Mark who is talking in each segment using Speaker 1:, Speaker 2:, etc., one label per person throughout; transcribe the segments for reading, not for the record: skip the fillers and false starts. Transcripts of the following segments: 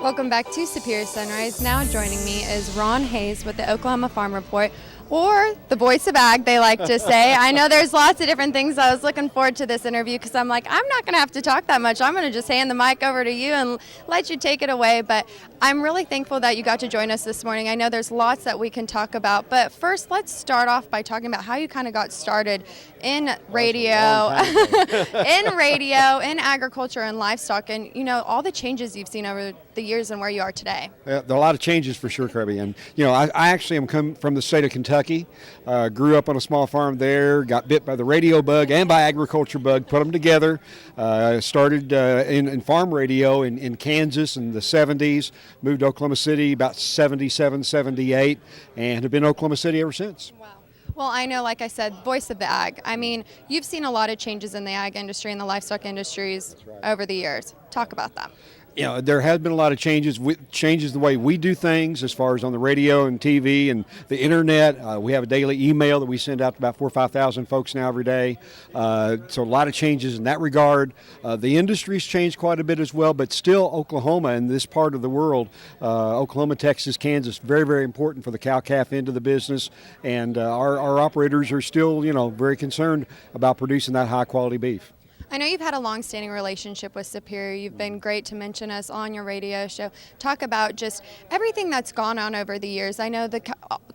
Speaker 1: Welcome back to Superior Sunrise. Now joining me is Ron Hayes with the Oklahoma Farm Report, or the voice of ag, they like to say. I know there's lots of different things. I was looking forward to this interview because I'm like, I'm not going to have to talk that much. I'm going to just hand the mic over to you and let you take it away. But I'm really thankful that you got to join us this morning. I know there's lots that we can talk about. But first, let's start off by talking about how you kind of got started in radio, in agriculture and livestock, and, you know, all the changes you've seen over the years and where you are today.
Speaker 2: There are a lot of changes for sure, Kirby. And, you know, I actually am come from the state of Kentucky, grew up on a small farm there, got bit by the radio bug and by agriculture bug, put them together, started in farm radio in Kansas in the 70s, moved to Oklahoma City about 77, 78, and have been in Oklahoma City ever since.
Speaker 1: Wow. Well, I know, like I said, voice of the ag. I mean, you've seen a lot of changes in the ag industry and the livestock industries over the years. Talk about that.
Speaker 2: You know, there has been a lot of changes the way we do things as far as on the radio and TV and the internet. We have a daily email that we send out to about 4,000 or 5,000 folks now every day. So a lot of changes in that regard. The industry's changed quite a bit as well, but still Oklahoma and this part of the world, Oklahoma, Texas, Kansas, very, very important for the cow-calf end of the business. And our operators are still, you know, very concerned about producing that high-quality beef.
Speaker 1: I know you've had a long-standing relationship with Superior. You've been great to mention us on your radio show. Talk about just everything that's gone on over the years. I know the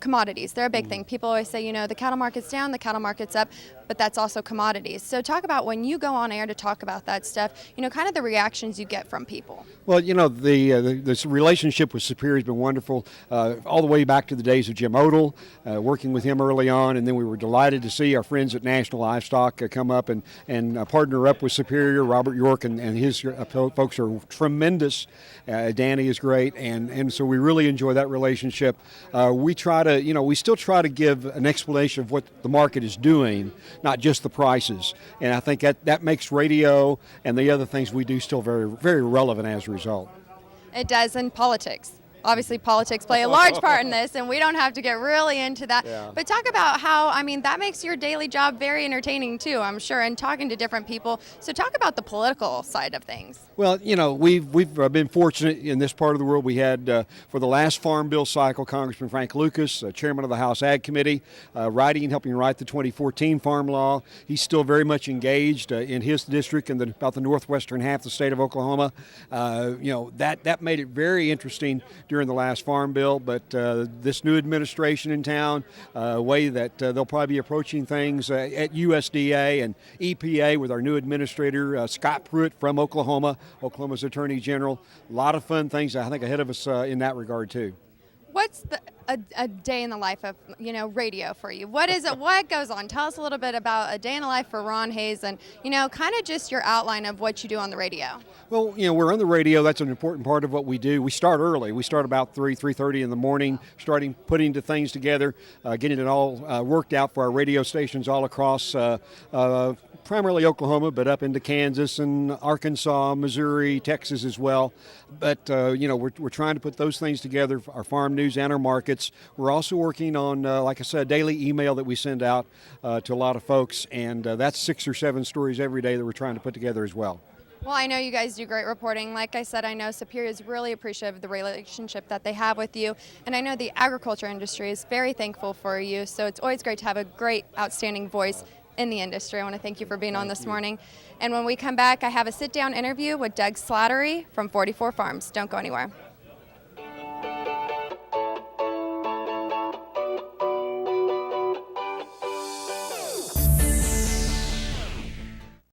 Speaker 1: commodities, they're a big thing. People always say, you know, the cattle market's down, the cattle market's up, but that's also commodities. So talk about when you go on air to talk about that stuff, you know, kind of the reactions you get from people.
Speaker 2: Well, you know, this relationship with Superior has been wonderful all the way back to the days of Jim Odell, working with him early on, and then we were delighted to see our friends at National Livestock come up and partner up with Superior. Robert York and his folks are tremendous. Danny is great, and so we really enjoy that relationship. We try to, you know, we still try to give an explanation of what the market is doing, not just the prices. And I think that makes radio and the other things we do still very, very relevant as a result.
Speaker 1: It does in politics. Obviously, politics play a large part in this, and we don't have to get really into that. Yeah. But talk about how, I mean, that makes your daily job very entertaining, too, I'm sure, and talking to different people. So talk about the political side of things.
Speaker 2: Well, you know, we've been fortunate in this part of the world. We had, for the last Farm Bill cycle, Congressman Frank Lucas, chairman of the House Ag Committee, helping write the 2014 Farm Law. He's still very much engaged in his district in about the northwestern half of the state of Oklahoma. You know, that made it very interesting during the last Farm Bill, but this new administration in town, way that they'll probably be approaching things at USDA and EPA with our new administrator, Scott Pruitt from Oklahoma, Oklahoma's Attorney General. A lot of fun things, I think, ahead of us in that regard, too.
Speaker 1: What's a day in the life of, you know, radio for you? What is it? What goes on? Tell us a little bit about a day in the life for Ron Hayes and, you know, kind of just your outline of what you do on the radio.
Speaker 2: Well, you know, we're on the radio. That's an important part of what we do. We start early. We start about 3:30 in the morning, putting the things together, getting it all worked out for our radio stations all across primarily Oklahoma, but up into Kansas and Arkansas, Missouri, Texas as well. But, you know, we're trying to put those things together, our farm news and our markets. We're also working on, like I said, a daily email that we send out to a lot of folks, and that's 6 or 7 stories every day that we're trying to put together as well.
Speaker 1: Well, I know you guys do great reporting. Like I said, I know Superior is really appreciative of the relationship that they have with you. And I know the agriculture industry is very thankful for you. So it's always great to have a great, outstanding voice in the industry. I want to thank you for being on this morning. And when we come back, I have a sit-down interview with Doug Slattery from 44 Farms. Don't go anywhere.